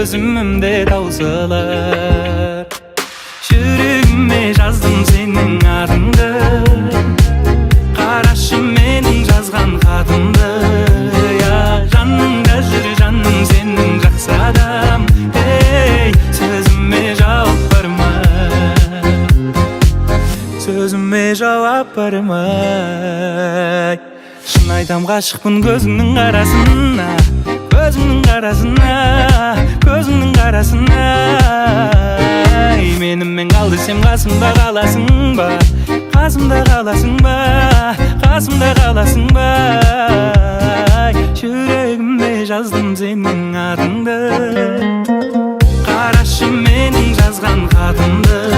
өзүмдө таусылар. Жүрегиме жаздым сенің атыңды, қарашы менің жазған хатымды. Жаныңда жүр жаным сенің жақсы адам. Сөзіме жауап барма, сөзіме жауап барма. Шын айтам ғашықпын көзіңнің қарасына, көзіңнің қарасына, көзіңнің қарасына. Менімен қал десем қасымда қаласың ба, қасымда қаласың ба, қасымда қаласың ба. Жүрегіме жаздым сенің атыңды, қарашы менің жазған хатымды.